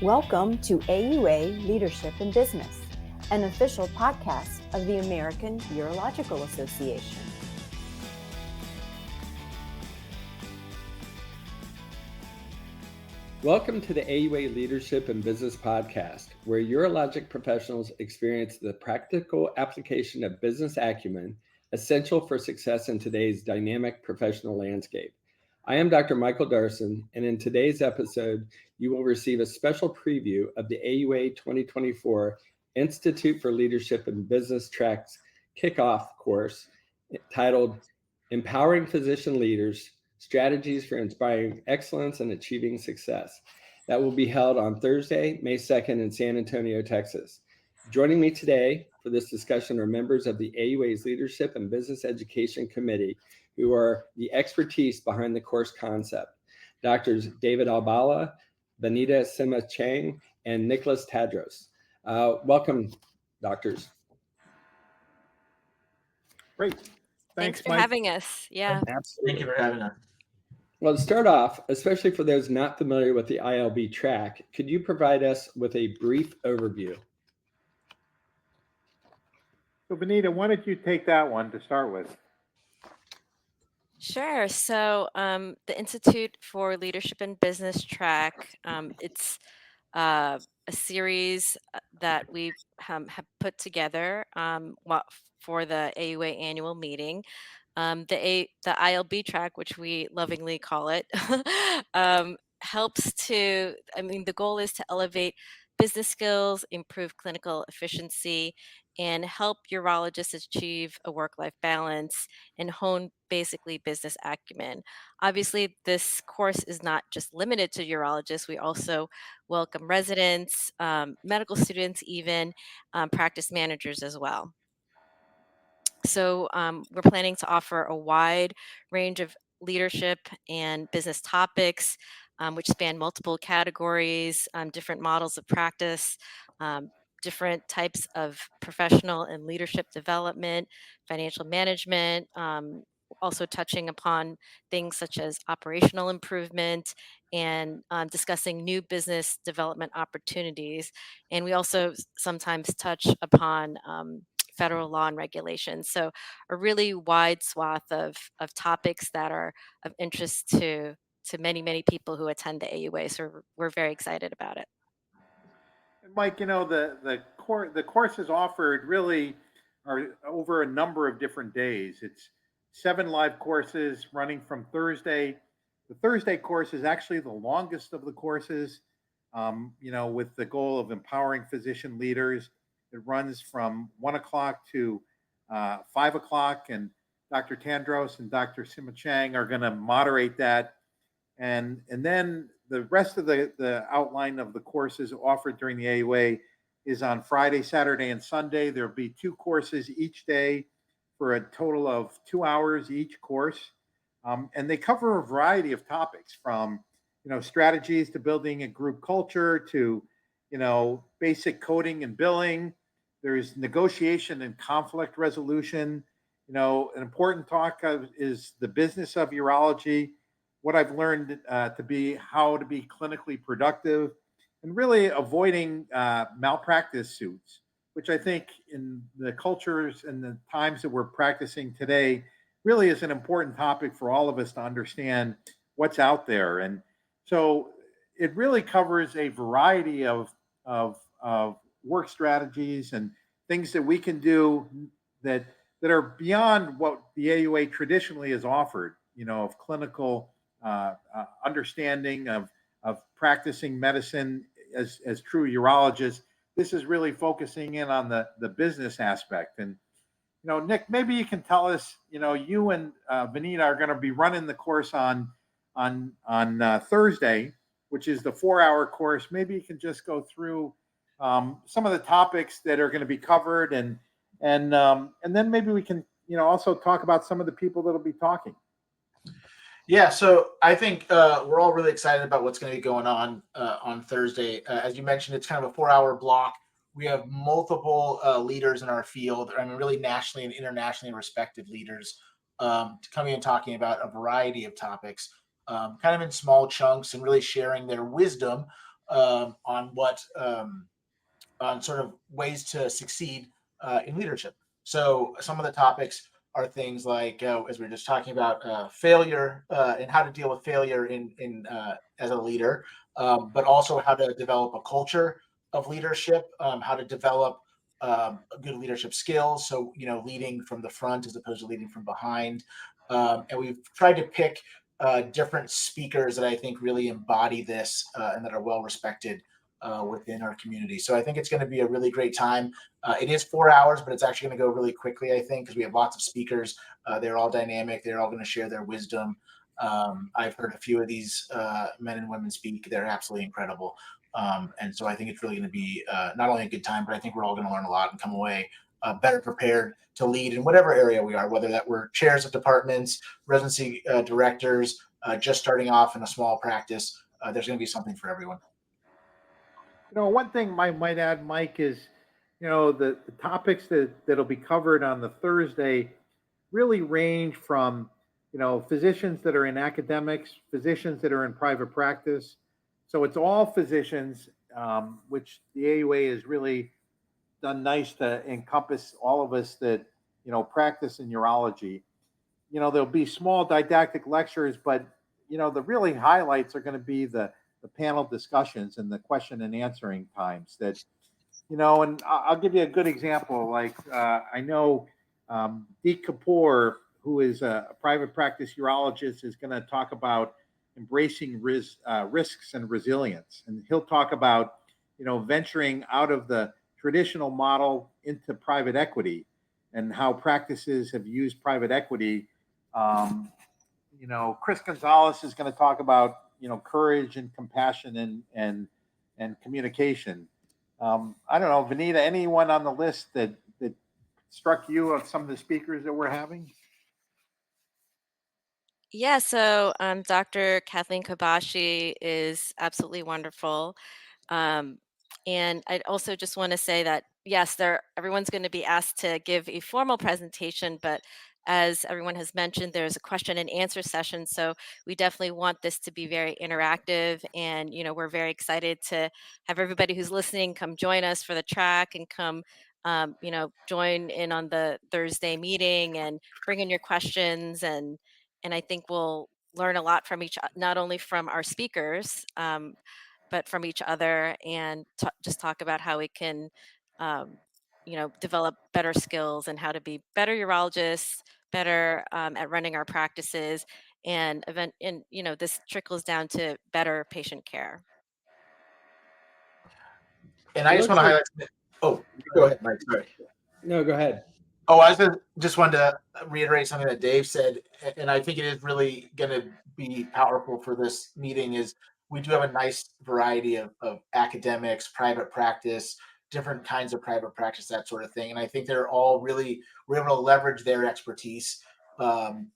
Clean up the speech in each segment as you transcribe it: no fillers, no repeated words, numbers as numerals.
Welcome to AUA Leadership in Business, an official podcast of the American Urological Association. Welcome to the AUA Leadership in Business podcast, where urologic professionals experience the practical application of business acumen essential for success in today's dynamic professional landscape. I am Dr. Micheal Darson, and in today's episode, you will receive a special preview of the AUA2024 Institute for Leadership in Business Track's kickoff course titled Empowering Physician Leaders, Strategies for Inspiring Excellence and Achieving Success. That will be held on Thursday, May 2nd in San Antonio, Texas. Joining me today for this discussion are members of the AUA's Leadership and Business Education Committee, who are the expertise behind the course concept. Doctors David Albala, Vannita Simma-Chiang, and Nicholas Tadros. Welcome, doctors. Great. Thanks for Mike. having us. Yeah. Absolutely. Thank you for having us. Well, to start off, especially for those not familiar with the ILB track, could you provide us with a brief overview? So, Vannita, why don't you take that one to start with? Sure. So the Institute for Leadership in Business track, it's a series that we have put together for the AUA annual meeting. The ILB track, which we lovingly call it, helps to, the goal is to elevate business skills, improve clinical efficiency, and help urologists achieve a work-life balance and hone basically business acumen. Obviously, this course is not just limited to urologists. We also welcome residents, medical students, even practice managers as well. So we're planning to offer a wide range of leadership and business topics, which span multiple categories, different models of practice, different types of professional and leadership development, financial management, also touching upon things such as operational improvement and discussing new business development opportunities. And we also sometimes touch upon federal law and regulations. So a really wide swath of topics that are of interest to many, many people who attend the AUA. So we're very excited about it. Mike, the courses offered really are over a number of different days. It's 7 live courses running from Thursday. The Thursday course is actually the longest of the courses, with the goal of empowering physician leaders. It runs from 1 o'clock to 5 o'clock, and Dr. Tadros and Dr. Simma-Chiang are going to moderate that. And then the rest of the outline of the courses offered during the AUA is on Friday, Saturday, and Sunday. There'll be 2 courses each day for a total of 2 hours each course. And they cover a variety of topics from, strategies to building a group culture to, basic coding and billing. There's negotiation and conflict resolution. An important talk is the business of urology, what I've learned to be how to be clinically productive, and really avoiding malpractice suits, which I think in the cultures and the times that we're practicing today really is an important topic for all of us to understand what's out there. And so it really covers a variety of work strategies and things that we can do that are beyond what the AUA traditionally has offered, of clinical understanding of practicing medicine as true urologists. This is really focusing in on the business aspect. And, Nick, maybe you can tell us, you and Vannita are going to be running the course on Thursday, which is the 4-hour course. Maybe you can just go through some of the topics that are going to be covered, and then maybe we can, also talk about some of the people that will be talking. Yeah, so I think we're all really excited about what's going to be going on Thursday. As you mentioned, it's kind of a 4-hour block. We have multiple leaders in our field, really nationally and internationally respected leaders coming and talking about a variety of topics, kind of in small chunks and really sharing their wisdom on sort of ways to succeed in leadership. So some of the topics are things like, as we were just talking about, failure and how to deal with failure in as a leader, but also how to develop a culture of leadership, how to develop good leadership skills. So, leading from the front as opposed to leading from behind. And we've tried to pick different speakers that I think really embody this and that are well respected within our community. So I think it's going to be a really great time. It is 4 hours, but it's actually going to go really quickly, I think, because we have lots of speakers. They're all dynamic. They're all going to share their wisdom. I've heard a few of these men and women speak. They're absolutely incredible. And so I think it's really going to be not only a good time, but I think we're all going to learn a lot and come away better prepared to lead in whatever area we are, whether that we're chairs of departments, residency directors, just starting off in a small practice. There's going to be something for everyone. One thing I might add, Mike, is, the topics that'll be covered on the Thursday really range from, physicians that are in academics, physicians that are in private practice. So it's all physicians, which the AUA has really done nice to encompass all of us that, practice in urology. There'll be small didactic lectures, but, the really highlights are going to be the panel discussions and the question and answering times that, and I'll give you a good example. Like, I know Deek Kapoor, who is a private practice urologist, is going to talk about embracing risks and resilience. And he'll talk about, venturing out of the traditional model into private equity and how practices have used private equity. Chris Gonzalez is going to talk about, courage and compassion and communication. I don't know, Vannita, anyone on the list that struck you of some of the speakers that we're having? Yeah, so Dr. Kathleen Kabashi is absolutely wonderful. And I also just want to say that, yes, everyone's going to be asked to give a formal presentation, but as everyone has mentioned, there's a question and answer session. So we definitely want this to be very interactive. And, we're very excited to have everybody who's listening come join us for the track and come, join in on the Thursday meeting and bring in your questions. And I think we'll learn a lot from not only from our speakers, but from each other, and just talk about how we can, develop better skills and how to be better urologists, better at running our practices, and this trickles down to better patient care. And I just want to highlight. Oh, go ahead, Mike. Sorry. No, go ahead. Oh, I just wanted to reiterate something that Dave said, and I think it is really going to be powerful for this meeting. Is we do have a nice variety of academics, private practice, different kinds of private practice, that sort of thing. And I think we're able to leverage their expertise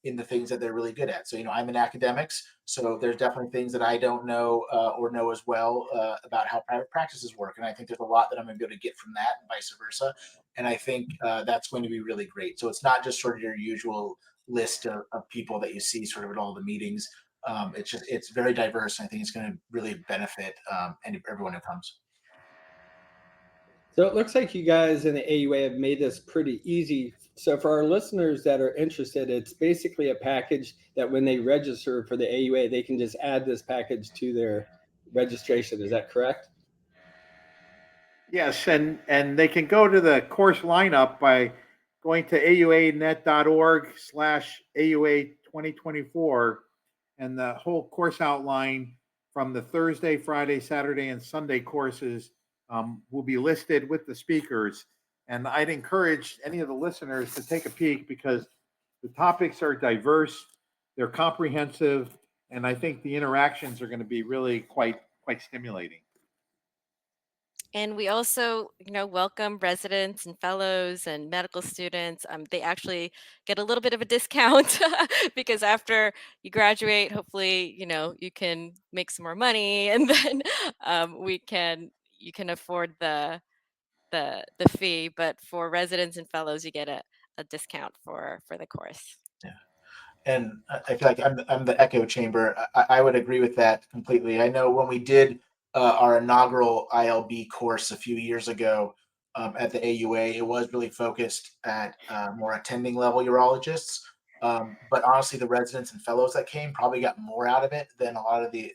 in the things that they're really good at. So, I'm in academics, so there's definitely things that I don't know or know as well about how private practices work. And I think there's a lot that I'm going to be able to get from that and vice versa. And I think that's going to be really great. So it's not just sort of your usual list of people that you see sort of at all the meetings. It's very diverse. And I think it's going to really benefit everyone who comes. So it looks like you guys in the AUA have made this pretty easy. So for our listeners that are interested, it's basically a package that when they register for the AUA, they can just add this package to their registration. Is that correct? Yes, and they can go to the course lineup by going to auanet.org/AUA2024, and the whole course outline from the Thursday, Friday, Saturday, and Sunday courses will be listed with the speakers. And I'd encourage any of the listeners to take a peek because the topics are diverse, they're comprehensive, and I think the interactions are going to be really quite stimulating. And we also, welcome residents and fellows and medical students. They actually get a little bit of a discount because after you graduate, hopefully, you can make some more money, and then you can afford the fee. But for residents and fellows, you get a discount for the course. Yeah. And I feel like I'm the echo chamber. I would agree with that completely. I know when we did our inaugural ILB course a few years ago at the AUA. It was really focused at more attending level urologists. But honestly, the residents and fellows that came probably got more out of it than a lot of the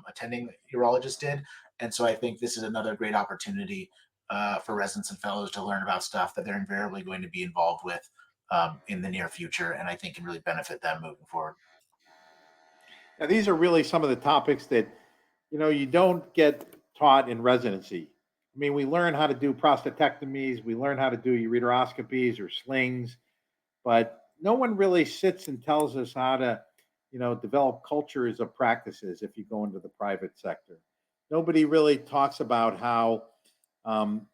attending urologists did. And so I think this is another great opportunity for residents and fellows to learn about stuff that they're invariably going to be involved with in the near future, and I think can really benefit them moving forward. Now, these are really some of the topics that, you don't get taught in residency. I mean, we learn how to do prostatectomies, we learn how to do ureteroscopies or slings, but no one really sits and tells us how to, develop cultures of practices if you go into the private sector. Nobody really talks about how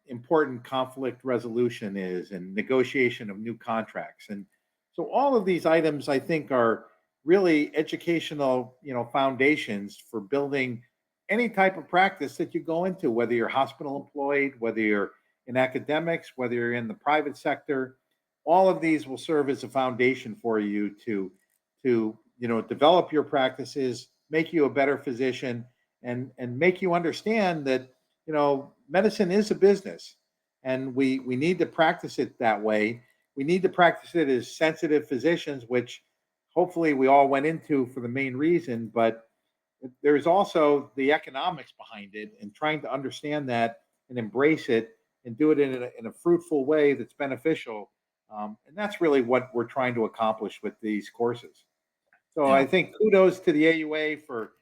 important conflict resolution is and negotiation of new contracts. And so all of these items, I think, are really educational, foundations for building any type of practice that you go into, whether you're hospital employed, whether you're in academics, whether you're in the private sector. All of these will serve as a foundation for you to develop your practices, make you a better physician, and make you understand that medicine is a business, and we need to practice it that way. We need to practice it as sensitive physicians, which hopefully we all went into for the main reason, but there's also the economics behind it, and trying to understand that and embrace it and do it in a fruitful way that's beneficial. And that's really what we're trying to accomplish with these courses. So Yeah. I think kudos to the AUA for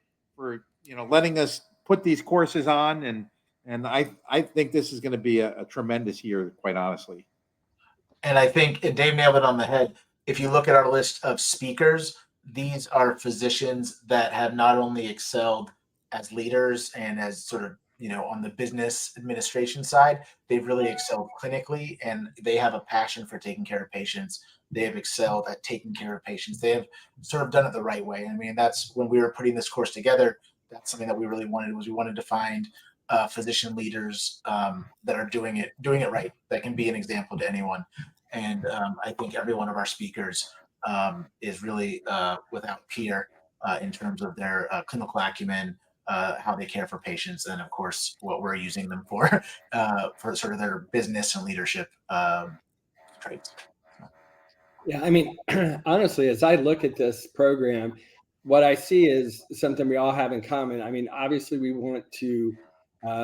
letting us put these courses on, and I think this is going to be a tremendous year, quite honestly. And I think Dave nailed it on the head. If you look at our list of speakers, these are physicians that have not only excelled as leaders and as sort of, on the business administration side, they've really excelled clinically, and they have a passion for taking care of patients. They have excelled at taking care of patients. They have sort of done it the right way. I mean, that's when we were putting this course together, that's something that we really wanted, was we wanted to find physician leaders that are doing it right, that can be an example to anyone. And I think every one of our speakers is really without peer in terms of their clinical acumen, how they care for patients, and of course what we're using them for sort of their business and leadership traits. Yeah, I mean, honestly, as I look at this program, what I see is something we all have in common. I mean, obviously, we want to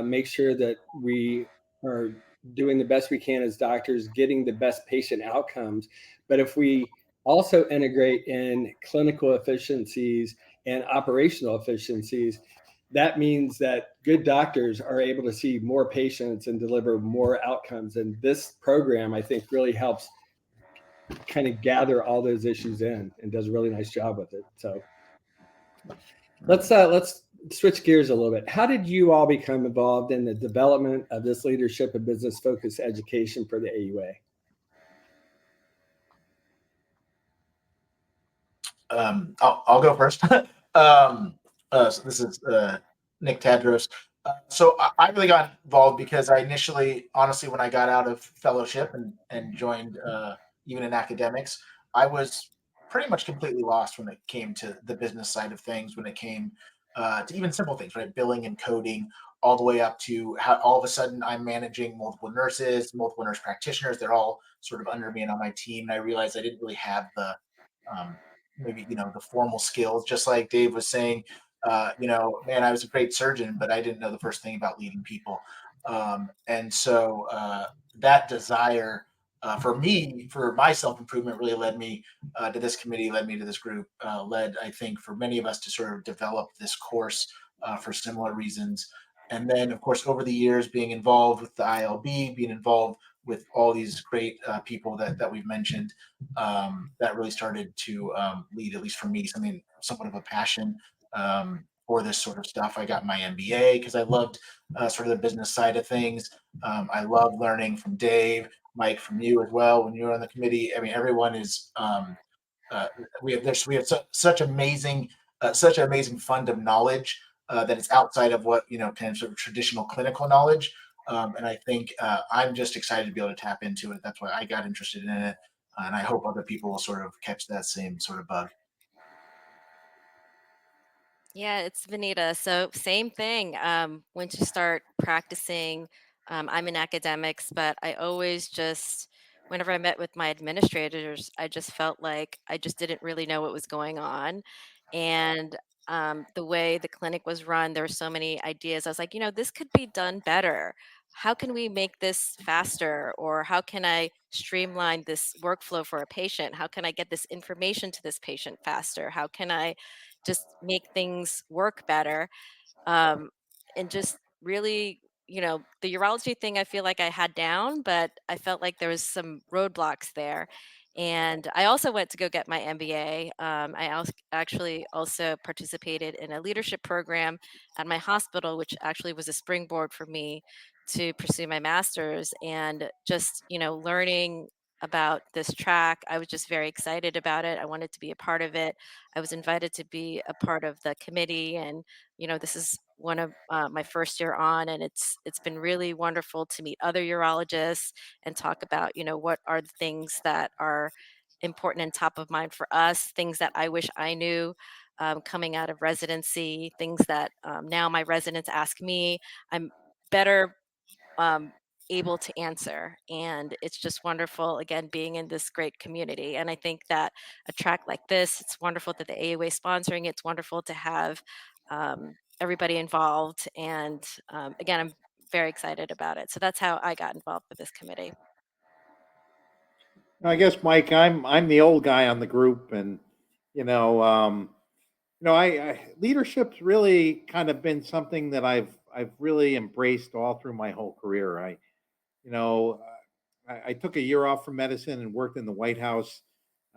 make sure that we are doing the best we can as doctors, getting the best patient outcomes. But if we also integrate in clinical efficiencies and operational efficiencies, that means that good doctors are able to see more patients and deliver more outcomes. And this program, I think, really helps kind of gather all those issues in and does a really nice job with it. So let's switch gears a little bit. How did you all become involved in the development of this leadership and business focused education for the AUA? I'll go first. So this is Nick Tadros. So I really got involved because I initially, honestly, when I got out of fellowship and joined even in academics, I was pretty much completely lost when it came to the business side of things, when it came to even simple things, right? Billing and coding, all the way up to how all of a sudden I'm managing multiple nurses, multiple nurse practitioners. They're all sort of under me and on my team. And I realized I didn't really have the maybe the formal skills, just like Dave was saying. Man, I was a great surgeon, but I didn't know the first thing about leading people. And so that desire for me, for my self-improvement, really led me to this committee, led me to this group, led, I think, for many of us to sort of develop this course for similar reasons. And then, of course, over the years, being involved with the ILB, being involved with all these great people that we've mentioned, that really started to lead, at least for me, somewhat of a passion for this sort of stuff. I got my MBA because I loved sort of the business side of things. I love learning from Dave, Mike, from you as well when you were on the committee. I mean, everyone is. We have such amazing fund of knowledge that it's outside of what kind of sort of traditional clinical knowledge. And I think I'm just excited to be able to tap into it. That's why I got interested in it, and I hope other people will sort of catch that same sort of bug. Yeah, it's Vannita. So same thing. Once you start practicing, I'm in academics, but I always just, whenever I met with my administrators, I just felt like I just didn't really know what was going on. And the way the clinic was run, there were so many ideas. I was like, this could be done better. How can we make this faster? Or how can I streamline this workflow for a patient? How can I get this information to this patient faster? How can I just make things work better? um, and just really, the urology thing I feel like I had down, but I felt like there was some roadblocks there. And I also went to go get my MBA. Actually also participated in a leadership program at my hospital, which actually was a springboard for me to pursue my master's. And just, learning about this track, I was just very excited about it. I wanted to be a part of it. I was invited to be a part of the committee, and this is one of my first year on, and it's been really wonderful to meet other urologists and talk about what are the things that are important and top of mind for us, things that I wish I knew coming out of residency, things that now my residents ask me. I'm better um, able to answer. And it's just wonderful, again, being in this great community. And I think that a track like this, it's wonderful that the AUA is sponsoring it. It's wonderful to have everybody involved. And again, I'm very excited about it. So that's how I got involved with this committee. I guess, Mike, I'm the old guy on the group, and you know, I leadership's really kind of been something that I've really embraced all through my whole career. You know, I took a year off from medicine and worked in the White House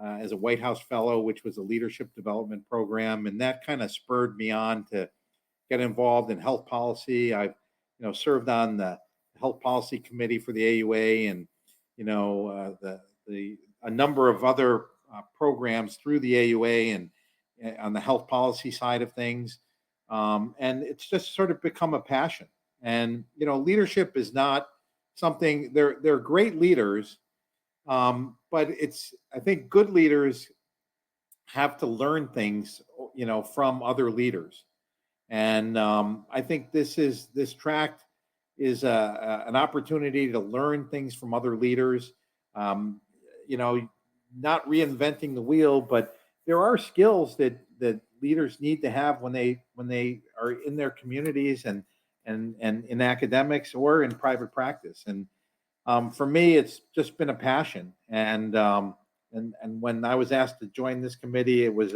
as a White House fellow, which was a leadership development program, and that kind of spurred me on to get involved in health policy. I've served on the health policy committee for the AUA, and the a number of other programs through the AUA and on the health policy side of things. And it's just sort of become a passion. And leadership is not something. They're great leaders, but I think good leaders have to learn things, from other leaders. And I think this tract is an opportunity to learn things from other leaders. Um, Not reinventing the wheel, but there are skills that leaders need to have when they are in their communities and in academics or in private practice. And for me, it's just been a passion. And when I was asked to join this committee, it was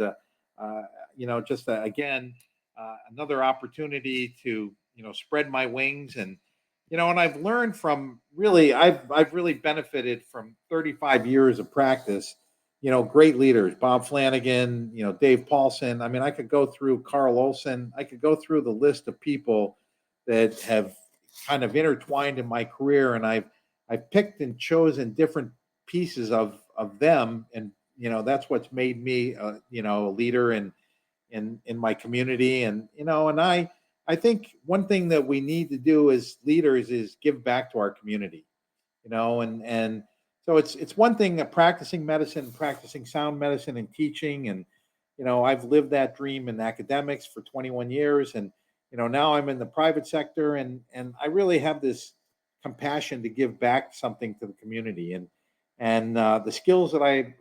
again another opportunity to spread my wings. And I've learned from I've really benefited from 35 years of practice. Great leaders, Bob Flanagan, Dave Paulson. I mean, I could go through Carl Olson. I could go through the list of people that have kind of intertwined in my career, and I've picked and chosen different pieces of them, and that's what's made me a leader in my community. And I think one thing that we need to do as leaders is give back to our community. And so it's one thing of practicing medicine, practicing sound medicine and teaching. And I've lived that dream in academics for 21 years, and now I'm in the private sector, and I really have this compassion to give back something to the community. And the skills that I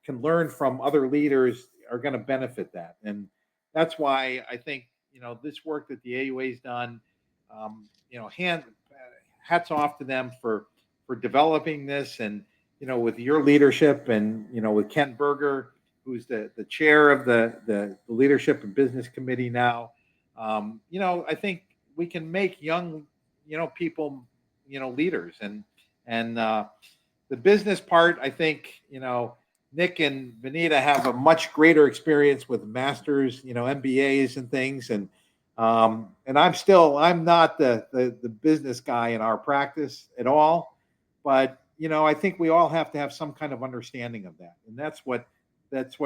can learn from other leaders are going to benefit that. And that's why I think this work that the AUA's done, hats off to them for developing this. And with your leadership, and with Ken Berger, who's the chair of the leadership and business committee now. I think we can make young people leaders. And the business part, I think Nick and Vannita have a much greater experience with masters, MBAs and things. And I'm not the business guy in our practice at all, but I think we all have to have some kind of understanding of that. And that's what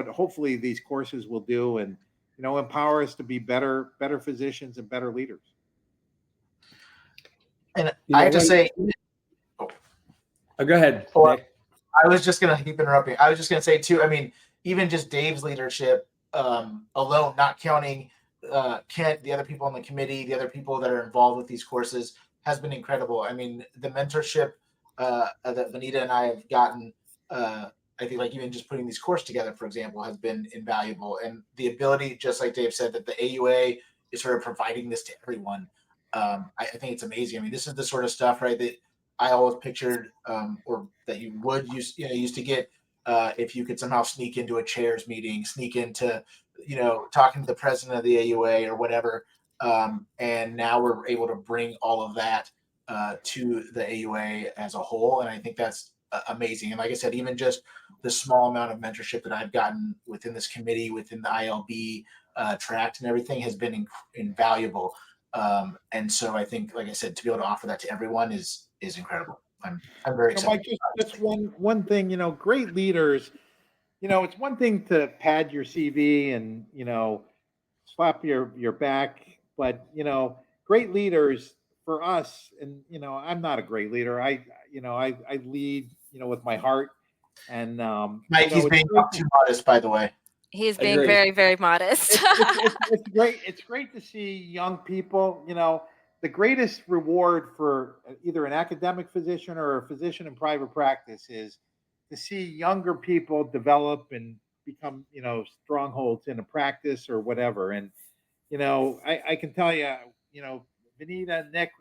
hopefully these courses will do, and empower us to be better physicians and better leaders. And I have to say, go ahead, Nick. I was just going to keep interrupting. I was just going to say too, I mean, even just Dave's leadership alone, not counting Kent, the other people on the committee, the other people that are involved with these courses has been incredible. I mean, the mentorship that Vannita and I have gotten, I think like even just putting these courses together, for example, has been invaluable. And the ability, just like Dave said, that the AUA is sort of providing this to everyone. I think it's amazing. I mean, this is the sort of stuff, right, that I always pictured, or that you would used to get if you could somehow sneak into a chairs meeting, sneak into, talking to the president of the AUA or whatever. And now we're able to bring all of that to the AUA as a whole. And I think that's amazing. And like I said, even just the small amount of mentorship that I've gotten within this committee, within the ILB tract and everything has been invaluable. And so I think, like I said, to be able to offer that to everyone is incredible. I'm very excited. Mike, just one thing, great leaders, it's one thing to pad your CV and, slap your back, but, great leaders for us, and, I'm not a great leader. I lead, with my heart, and, Mike, he's being too modest, by the way. He's being very, very modest. It's great. It's great to see young people. The greatest reward for either an academic physician or a physician in private practice is to see younger people develop and become, strongholds in a practice or whatever. And, I can tell you, Vannita, Nick,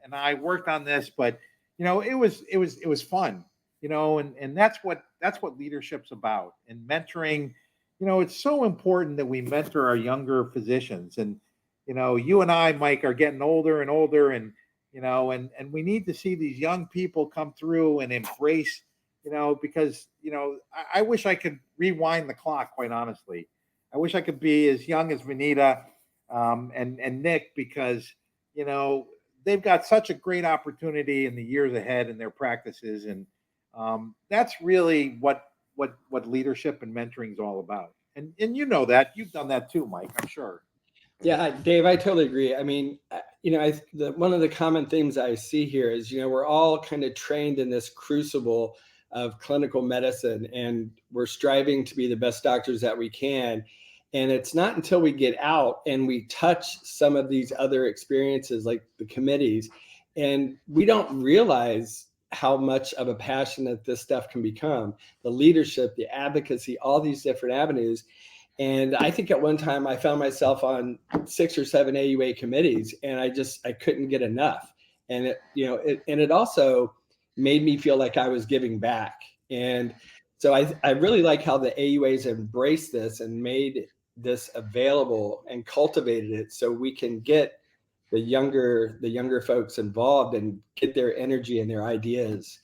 and I worked on this, but, it was fun, and that's what leadership's about, and mentoring. It's so important that we mentor our younger physicians. And, you and I, Mike, are getting older and older, and, and we need to see these young people come through and embrace, because, I wish I could rewind the clock, quite honestly. I wish I could be as young as Vannita and Nick, because, they've got such a great opportunity in the years ahead in their practices. And that's really what leadership and mentoring is all about. And that you've done that too, Mike, I'm sure. Yeah, Dave, I totally agree. I mean, one of the common themes I see here is, we're all kind of trained in this crucible of clinical medicine, and we're striving to be the best doctors that we can. And it's not until we get out and we touch some of these other experiences, like the committees, and we don't realize how much of a passion that this stuff can become, the leadership, the advocacy, all these different avenues. And I think at one time I found myself on 6 or 7 AUA committees, and I couldn't get enough. And it also made me feel like I was giving back. And so I really like how the AUAs embraced this and made this available and cultivated it so we can get the younger folks involved and get their energy and their ideas.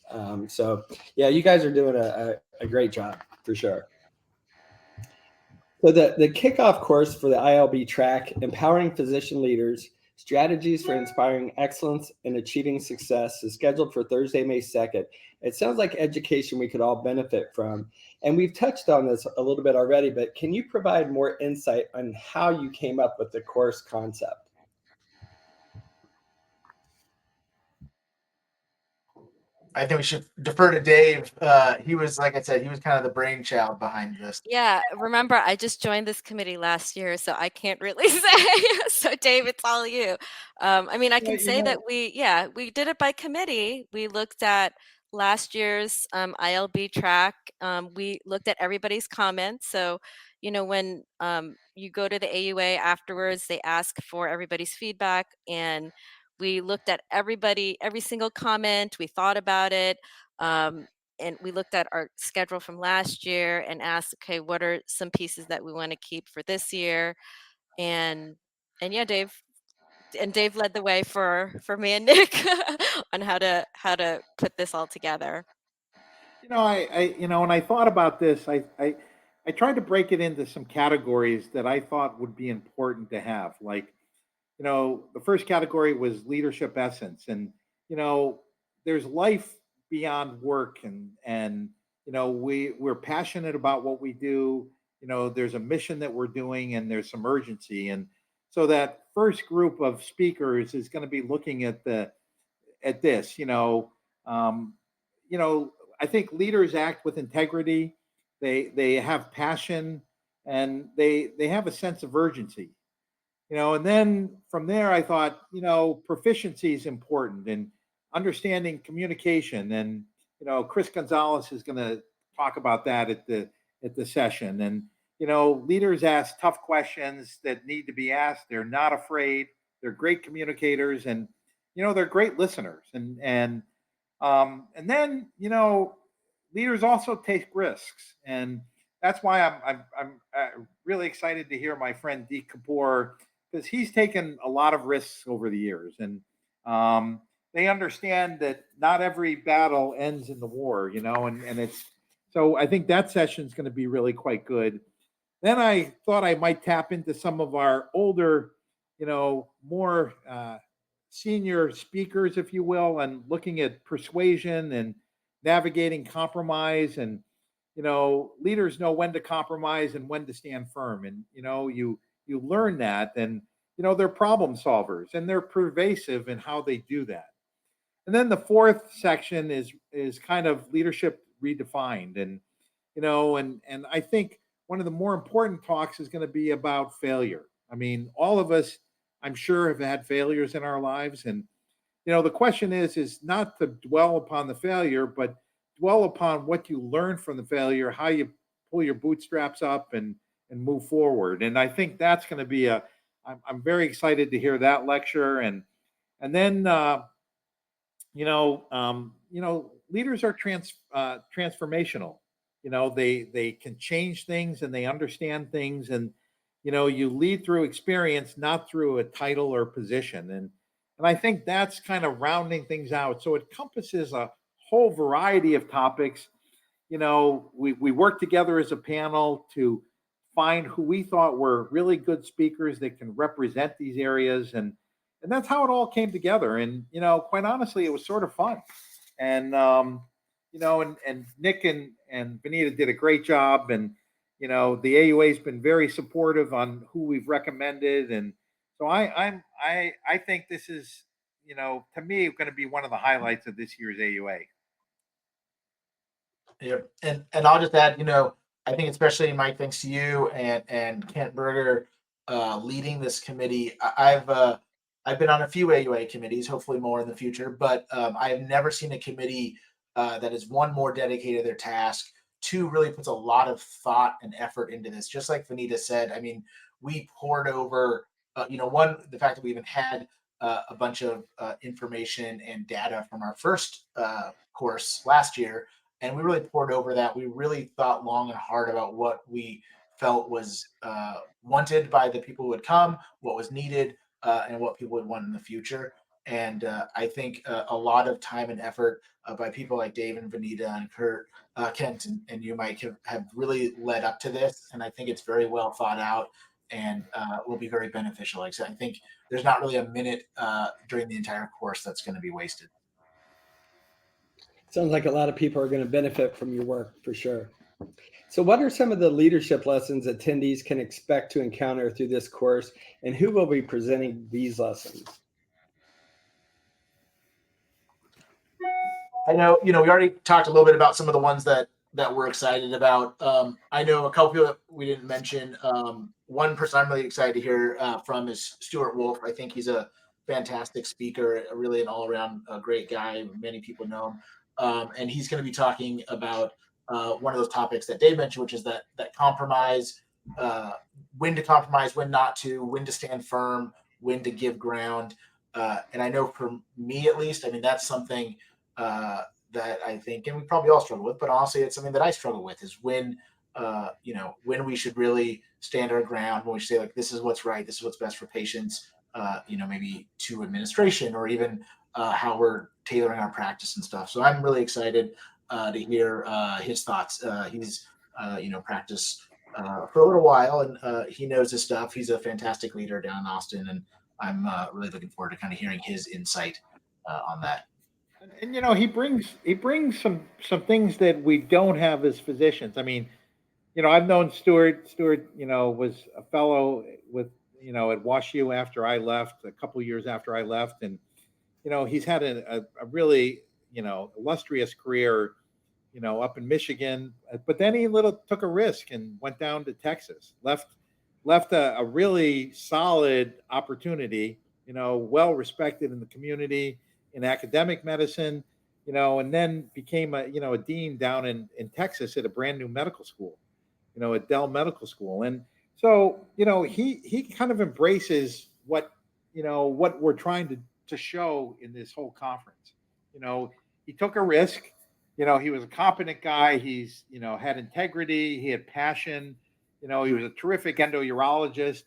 So yeah, you guys are doing a great job for sure. So the kickoff course for the ILB track, Empowering Physician Leaders, Strategies for Inspiring Excellence and Achieving Success, is scheduled for Thursday, May 2nd. It sounds like education we could all benefit from. And we've touched on this a little bit already, but can you provide more insight on how you came up with the course concept? I think we should defer to Dave. He was, like I said, he was kind of the brainchild behind this. Yeah, remember, I just joined this committee last year, so I can't really say. So, Dave, it's all you. I mean, I can say that we did it by committee. We looked at last year's ILB track. We looked at everybody's comments. So, when you go to the AUA afterwards, they ask for everybody's feedback, and we looked at every single comment. We thought about it. And we looked at our schedule from last year and asked, okay, what are some pieces that we want to keep for this year? And yeah, Dave led the way for me and Nick on how to put this all together. When I thought about this, I tried to break it into some categories that I thought would be important to have. Like, the first category was leadership essence, and there's life beyond work, and we're passionate about what we do. There's a mission that we're doing, and there's some urgency. And so that first group of speakers is going to be looking at this. I think leaders act with integrity. They have passion, and they have a sense of urgency. And then from there, I thought, proficiency is important and understanding communication. And, Chris Gonzalez is going to talk about that at the session. And, leaders ask tough questions that need to be asked. They're not afraid. They're great communicators, and, they're great listeners. And then, leaders also take risks. And that's why I'm really excited to hear my friend Deek Kapoor, because he's taken a lot of risks over the years, and they understand that not every battle ends in the war, and it's so I think that session is going to be really quite good. Then I thought I might tap into some of our older, more senior speakers, if you will, and looking at persuasion and navigating compromise. And leaders know when to compromise and when to stand firm, and you learn that. And they're problem solvers, and they're pervasive in how they do that. And then the fourth section is kind of leadership redefined. And and I think one of the more important talks is going to be about failure. I mean, all of us, I'm sure, have had failures in our lives. And the question is not to dwell upon the failure, but dwell upon what you learn from the failure, how you pull your bootstraps up and move forward. And I think that's going to be I'm very excited to hear that lecture. And then leaders are transformational. They can change things, and they understand things. And you lead through experience, not through a title or position. And I think that's kind of rounding things out. So it encompasses a whole variety of topics. We worked together as a panel to find who we thought were really good speakers that can represent these areas. And that's how it all came together. And, quite honestly, it was sort of fun. And, and Nick and Vannita did a great job. And, the AUA has been very supportive on who we've recommended. And so I think this is, to me, going to be one of the highlights of this year's AUA. Yeah, and I'll just add, I think especially Mike, thanks to you and Kent Berger leading this committee. I've been on a few AUA committees, hopefully more in the future, but I have never seen a committee that is, one, more dedicated to their task, two, really puts a lot of thought and effort into this. Just like Vannita said, I mean, we poured over, one, the fact that we even had a bunch of information and data from our first course last year, and we really poured over that. We really thought long and hard about what we felt was wanted by the people who would come, what was needed, and what people would want in the future. And I think a lot of time and effort by people like Dave and Vannita and Kurt, Kent, and you, Mike, have really led up to this. And I think it's very well thought out and will be very beneficial. Like I said, I think there's not really a minute during the entire course that's going to be wasted. Sounds like a lot of people are going to benefit from your work for sure. So what are some of the leadership lessons attendees can expect to encounter through this course, and who will be presenting these lessons? I know, we already talked a little bit about some of the ones that we're excited about. I know a couple people that we didn't mention. One person I'm really excited to hear from is Stuart Wolf. I think he's a fantastic speaker, really an all-around great guy. Many people know him. And he's going to be talking about one of those topics that Dave mentioned, which is that compromise, when to compromise, when not to, when to stand firm, when to give ground. And I know for me, at least, I mean, that's something that I think, and we probably all struggle with, but honestly, it's something that I struggle with, is when we should really stand our ground, when we should say, like, this is what's right, this is what's best for patients, maybe to administration, or even how we're tailoring our practice and stuff. So I'm really excited to hear his thoughts. He's practiced for a little while, and he knows his stuff. He's a fantastic leader down in Austin, and I'm really looking forward to kind of hearing his insight on that. And he brings some things that we don't have as physicians. I mean, I've known Stuart. Stuart, was a fellow with at WashU after I left, a couple of years after I left, and he's had a really illustrious career, up in Michigan. But then he took a risk and went down to Texas. Left left a really solid opportunity, well respected in the community, in academic medicine, and then became a dean down in Texas at a brand new medical school, at Dell Medical School. And so, he kind of embraces what we're trying to show in this whole conference. He took a risk. He was a competent guy. He's, had integrity. He had passion. He was a terrific endourologist.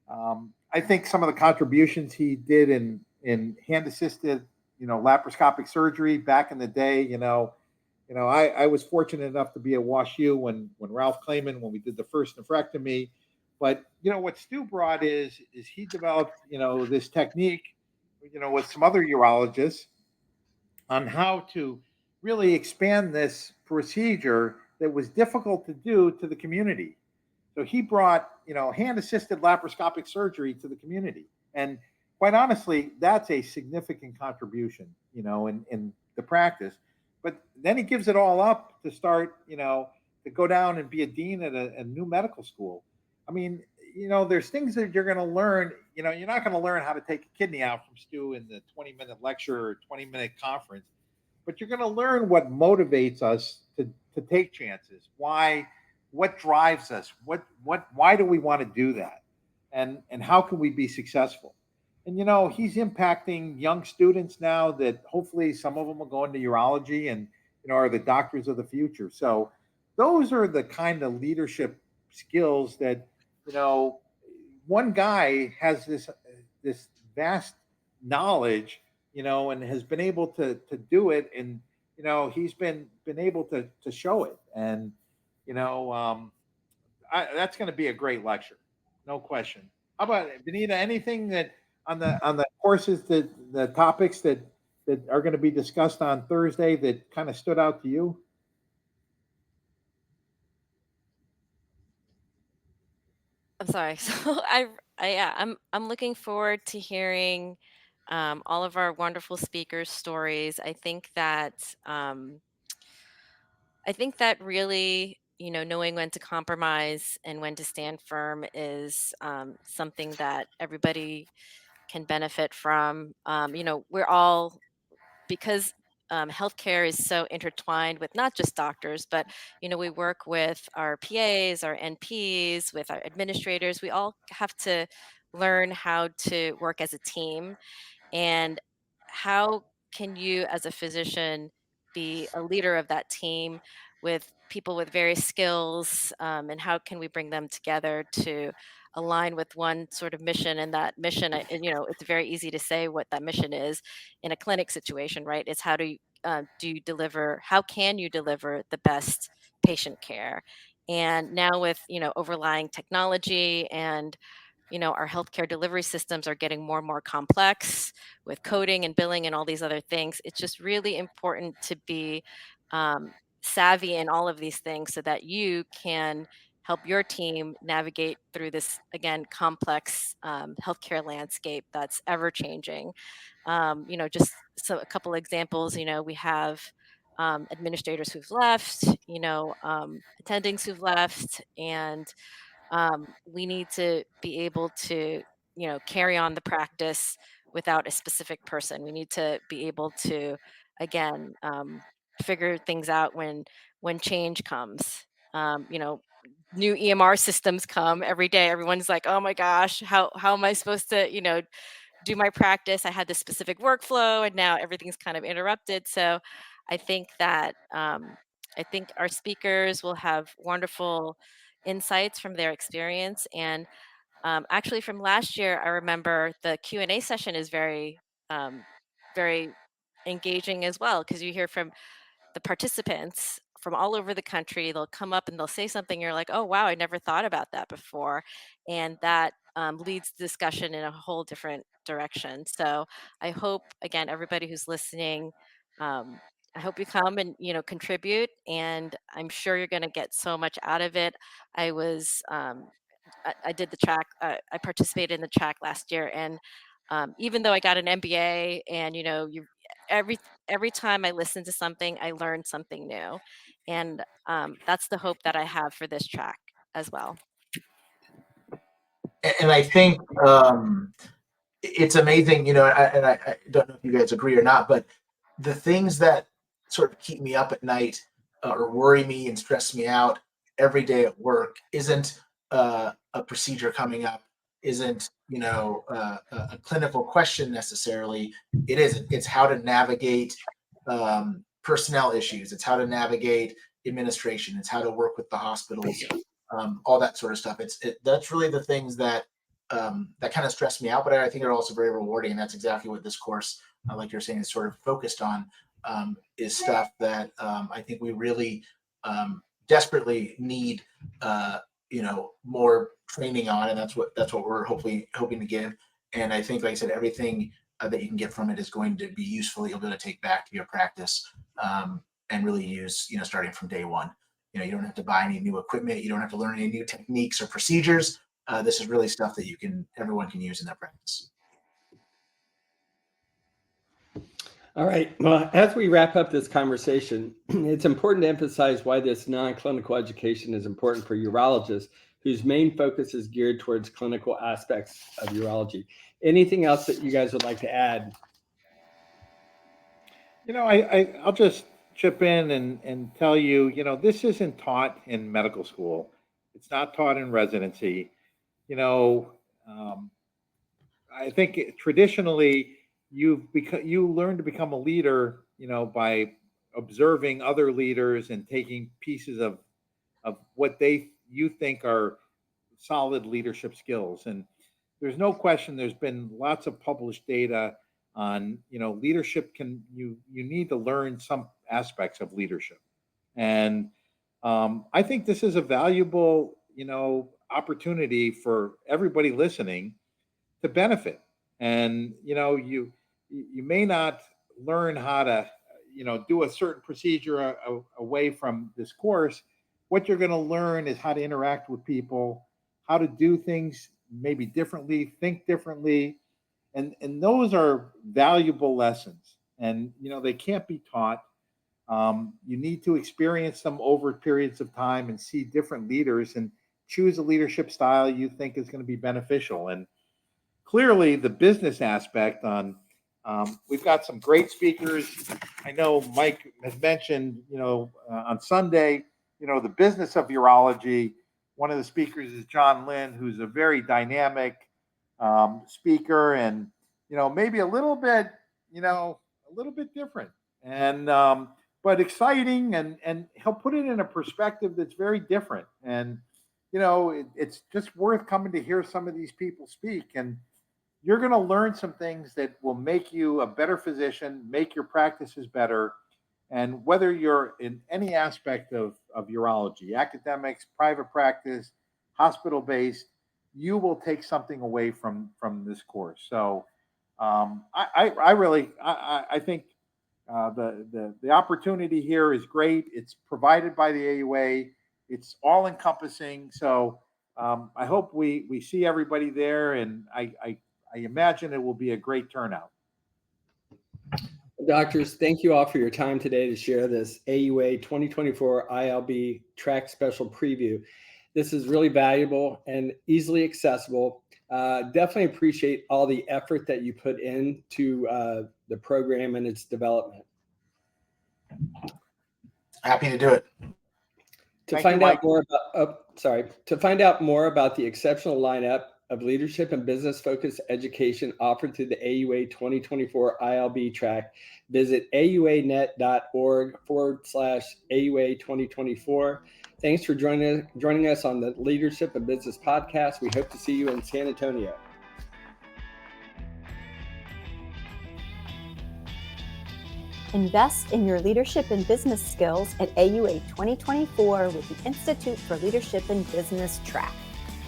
I think some of the contributions he did in hand assisted, laparoscopic surgery back in the day, I was fortunate enough to be at WashU when Ralph Klayman, when we did the first nephrectomy. But what Stu brought is he developed this technique, with some other urologists on how to really expand this procedure that was difficult to do to the community. So he brought, hand assisted laparoscopic surgery to the community. And quite honestly, that's a significant contribution, in the practice. But then he gives it all up to start, to go down and be a dean at a new medical school. I mean, there's things that you're going to learn. You're not going to learn how to take a kidney out from Stu in the 20-minute lecture or 20-minute conference, but you're going to learn what motivates us to take chances. What drives us? Why do we want to do that? And how can we be successful? And he's impacting young students now that hopefully some of them will go into urology and are the doctors of the future. So those are the kind of leadership skills that one guy has this vast knowledge, and has been able to do it, and he's been able to show it. And that's going to be a great lecture, no question. How about Vannita? Anything that on the courses, that the topics that are going to be discussed on Thursday that kind of stood out to you? I'm sorry. So yeah, I'm looking forward to hearing all of our wonderful speakers' stories. I think that really, knowing when to compromise and when to stand firm is something that everybody can benefit from. We're all, because healthcare is so intertwined with not just doctors, but we work with our PAs, our NPs, with our administrators. We all have to learn how to work as a team. And how can you, as a physician, be a leader of that team with people with various skills? And how can we bring them together to align with one sort of mission? And that mission, it's very easy to say what that mission is in a clinic situation, right? It's how do you deliver, how can you deliver the best patient care? And now with, overlying technology and our healthcare delivery systems are getting more and more complex with coding and billing and all these other things. It's just really important to be savvy in all of these things so that you can help your team navigate through this, again, complex healthcare landscape that's ever changing. Just so a couple examples, we have administrators who've left, attendings who've left, and we need to be able to carry on the practice without a specific person. We need to be able to, again, figure things out when change comes. New EMR systems come every day. Everyone's like, oh my gosh, how am I supposed to do my practice? I had this specific workflow and now everything's kind of interrupted. So I think that I think our speakers will have wonderful insights from their experience. And actually, from last year, I remember the Q&A session is very engaging as well, because you hear from the participants from all over the country. They'll come up and they'll say something. You're like, oh, wow, I never thought about that before. And that leads the discussion in a whole different direction. So I hope, again, everybody who's listening, I hope you come and, contribute. And I'm sure you're going to get so much out of it. I was, I did the track, I participated in the track last year. And even though I got an MBA and, every every time I listen to something, I learn something new. And that's the hope that I have for this track as well. And I think it's amazing, and I don't know if you guys agree or not, but the things that sort of keep me up at night or worry me and stress me out every day at work isn't a procedure coming up, isn't a clinical question necessarily. It isn't. It's how to navigate personnel issues. It's how to navigate administration. It's how to work with the hospitals, all that sort of stuff. That's really the things that that kind of stress me out, but I think are also very rewarding. And that's exactly what this course, like you're saying, is sort of focused on, is stuff that I think we really desperately need, more training on. And that's what we're hoping to give. And I think, like I said, everything that you can get from it is going to be useful. You'll be able to take back to your practice and really use, starting from day one. You don't have to buy any new equipment. You don't have to learn any new techniques or procedures. This is really stuff that everyone can use in their practice. All right. Well, as we wrap up this conversation, it's important to emphasize why this non-clinical education is important for urologists whose main focus is geared towards clinical aspects of urology. Anything else that you guys would like to add? I'll just chip in and tell you, this isn't taught in medical school. It's not taught in residency. I think traditionally you learn to become a leader, by observing other leaders and taking pieces of what you think are solid leadership skills. And there's no question there's been lots of published data on, leadership you need to learn some aspects of leadership. And I think this is a valuable, opportunity for everybody listening to benefit. And, you may not learn how to, do a certain procedure away from this course. What you're going to learn is how to interact with people, how to do things maybe differently, think differently. And those are valuable lessons. And, they can't be taught. You need to experience them over periods of time and see different leaders and choose a leadership style you think is going to be beneficial. And clearly the business aspect we've got some great speakers. I know Mike has mentioned, on Sunday, the business of urology. One of the speakers is John Lynn, who's a very dynamic speaker and, maybe a little bit different and, but exciting. And he'll put it in a perspective that's very different. And, it's just worth coming to hear some of these people speak. And you're going to learn some things that will make you a better physician, make your practices better. And whether you're in any aspect of urology, academics, private practice, hospital-based, you will take something away from this course. So I think the opportunity here is great. It's provided by the AUA. It's all encompassing. So I hope we see everybody there, and I imagine it will be a great turnout. Doctors, thank you all for your time today to share this AUA 2024 ILB track special preview. This is really valuable and easily accessible. Definitely appreciate all the effort that you put into the program and its development. Happy to do it. To find out more about the exceptional lineup of leadership and business focused education offered through the AUA 2024 ILB track, visit auanet.org/AUA 2024. Thanks for joining us on the Leadership and Business Podcast. We hope to see you in San Antonio. Invest in your leadership and business skills at AUA 2024 with the Institute for Leadership and Business track.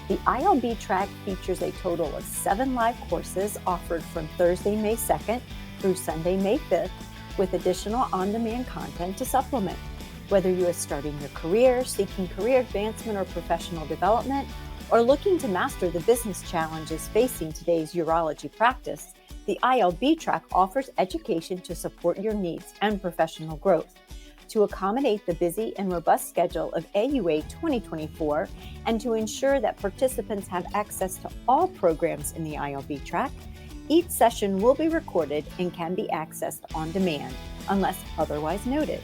The ILB track features a total of 7 live courses offered from Thursday, May 2nd through Sunday, May 5th, with additional on-demand content to supplement. Whether you are starting your career, seeking career advancement or professional development, or looking to master the business challenges facing today's urology practice, the ILB track offers education to support your needs and professional growth. To accommodate the busy and robust schedule of AUA 2024 and to ensure that participants have access to all programs in the ILB track, each session will be recorded and can be accessed on demand unless otherwise noted.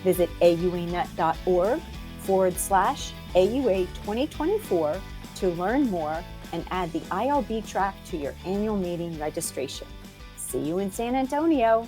Visit auanet.org/AUA 2024 to learn more and add the ILB track to your annual meeting registration. See you in San Antonio.